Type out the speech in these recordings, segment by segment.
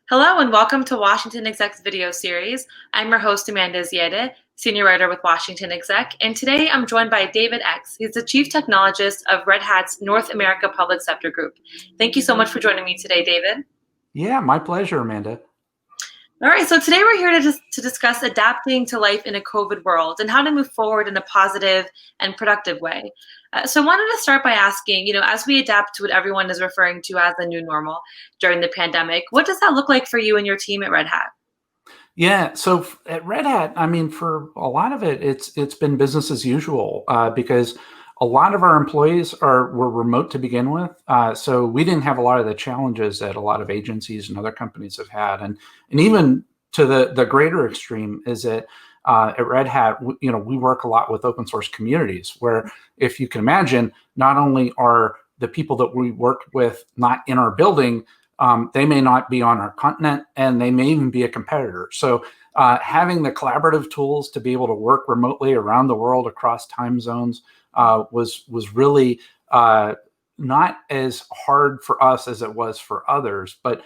Hello and welcome to WashingtonExec's video series. I'm your host, Amanda Ziadeh, senior writer with WashingtonExec, and today I'm joined by David Egts. He's the chief technologist of Red Hat's North America Public Sector Group. Thank you so much for joining me today, David. Yeah, my pleasure, Amanda. All right, so today we're here to discuss adapting to life in a COVID world and how to move forward in a positive and productive way. So I wanted to start by asking, as we adapt to what everyone is referring to as the new normal during the pandemic, what does that look like for you and your team at Red Hat? Yeah, so at Red Hat, I mean, for a lot of it, it's been business as usual because a lot of our employees were remote to begin with, so we didn't have a lot of the challenges that a lot of agencies and other companies have had, and even to the greater extreme is that at Red Hat, we work a lot with open source communities where, if you can imagine, not only are the people that we work with not in our building, they may not be on our continent, and they may even be a competitor. So having the collaborative tools to be able to work remotely around the world across time zones was really not as hard for us as it was for others. But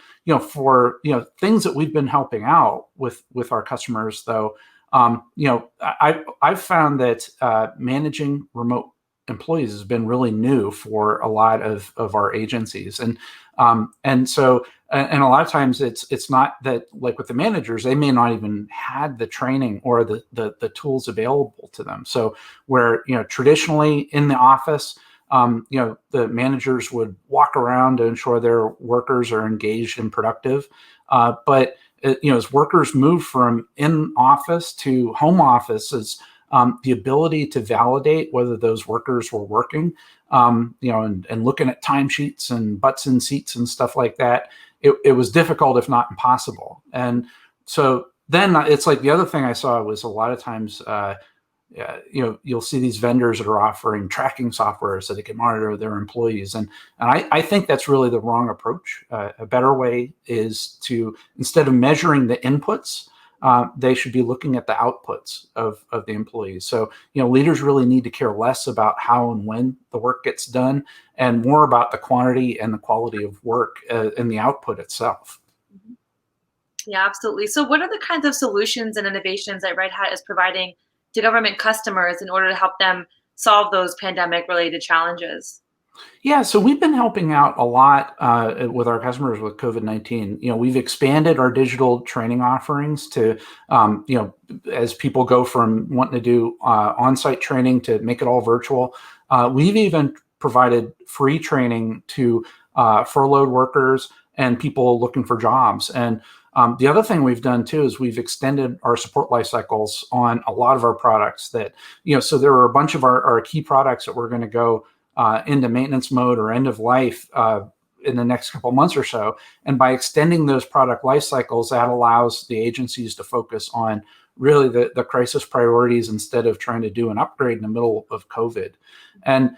for things that we've been helping out with our customers, though, I've found that managing remote employees has been really new for a lot of our agencies, and so a lot of times it's not that, like with the managers, they may not even had the training or the tools available to them. So where traditionally in the office, the managers would walk around to ensure their workers are engaged and productive, but as workers move from in office to home offices, the ability to validate whether those workers were working, and looking at timesheets and butts in seats and stuff like that, it was difficult, if not impossible. And so then it's like the other thing I saw was a lot of times, you'll see these vendors that are offering tracking software so they can monitor their employees. And I think that's really the wrong approach. A better way is to, instead of measuring the inputs, they should be looking at the outputs of the employees. So, leaders really need to care less about how and when the work gets done, and more about the quantity and the quality of work and the output itself. Yeah, absolutely. So what are the kinds of solutions and innovations that Red Hat is providing to government customers in order to help them solve those pandemic-related challenges? Yeah, so we've been helping out a lot with our customers with COVID-19. We've expanded our digital training offerings to, as people go from wanting to do on-site training to make it all virtual. We've even provided free training to furloughed workers and people looking for jobs. And the other thing we've done too is we've extended our support life cycles on a lot of our products that, so there are a bunch of our key products that we're going to go into maintenance mode or end of life in the next couple months or so. And by extending those product life cycles, that allows the agencies to focus on really the crisis priorities instead of trying to do an upgrade in the middle of COVID. And,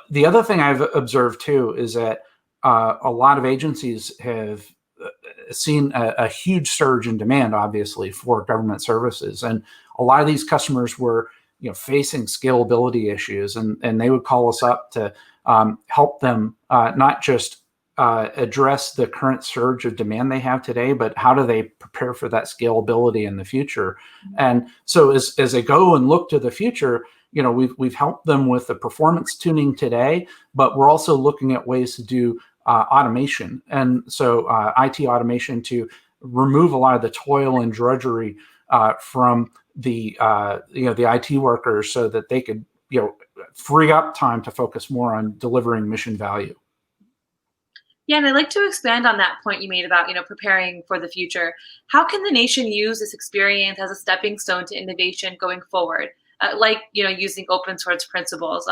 the other thing I've observed too is that a lot of agencies have seen a huge surge in demand, obviously, for government services. And a lot of these customers were facing scalability issues, and they would call us up to help them not just address the current surge of demand they have today, but how do they prepare for that scalability in the future? And so as they go and look to the future, we've helped them with the performance tuning today, but we're also looking at ways to do automation, and so IT automation to remove a lot of the toil and drudgery from the IT workers, so that they could free up time to focus more on delivering mission value. Yeah, and I'd like to expand on that point you made about preparing for the future. How can the nation use this experience as a stepping stone to innovation going forward, like using open source principles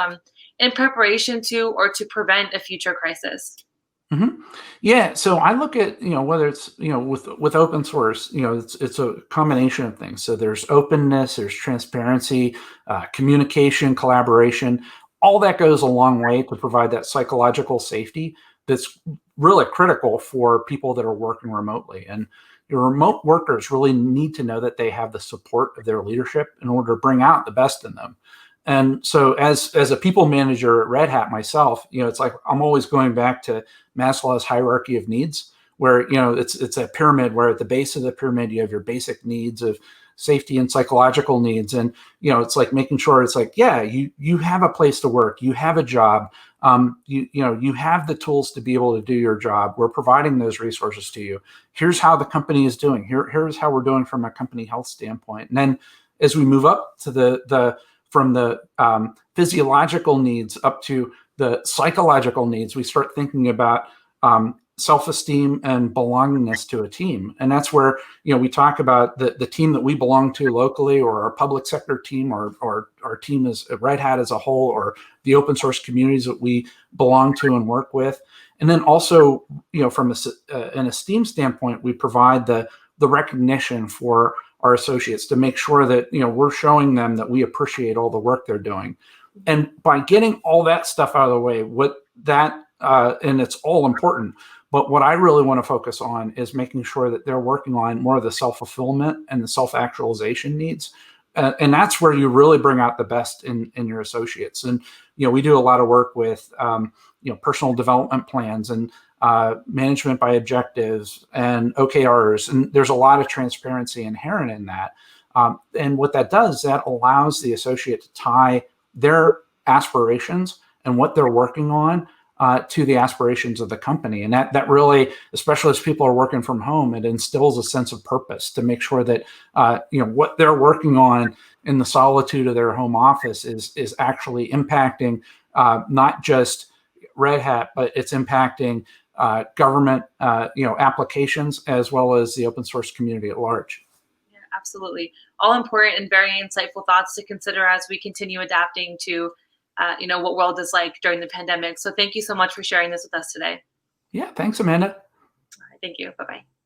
in preparation to or to prevent a future crisis? Mm-hmm. Yeah, so I look at whether it's with open source, it's a combination of things. So there's openness, there's transparency, communication, collaboration. All that goes a long way to provide that psychological safety that's really critical for people that are working remotely. And your remote workers really need to know that they have the support of their leadership in order to bring out the best in them. And so as a people manager at Red Hat myself, it's like I'm always going back to Maslow's hierarchy of needs, where, it's a pyramid where at the base of the pyramid, you have your basic needs of safety and psychological needs. And, it's like making sure it's like, yeah, you have a place to work, you have a job, you have the tools to be able to do your job. We're providing those resources to you. Here's how the company is doing. Here's how we're doing from a company health standpoint. And then as we move up to from the physiological needs up to the psychological needs, we start thinking about self-esteem and belongingness to a team. And that's where, we talk about the team that we belong to locally, or our public sector team, or our team as Red Hat as a whole, or the open source communities that we belong to and work with. And then also, from an esteem standpoint, we provide the recognition for our associates to make sure that, we're showing them that we appreciate all the work they're doing. And by getting all that stuff out of the way, and it's all important, but what I really want to focus on is making sure that they're working on more of the self-fulfillment and the self-actualization needs. And that's where you really bring out the best in your associates. And, we do a lot of work with, personal development plans and management by objectives and OKRs. And there's a lot of transparency inherent in that. And what that does, that allows the associate to tie their aspirations and what they're working on to the aspirations of the company. And that really, especially as people are working from home, it instills a sense of purpose to make sure that, what they're working on in the solitude of their home office is actually impacting not just Red Hat, but it's impacting government, applications, as well as the open source community at large. Yeah, absolutely. All important and very insightful thoughts to consider as we continue adapting to what world is like during the pandemic. So thank you so much for sharing this with us today. Yeah, thanks, Amanda. All right, thank you. Bye-bye.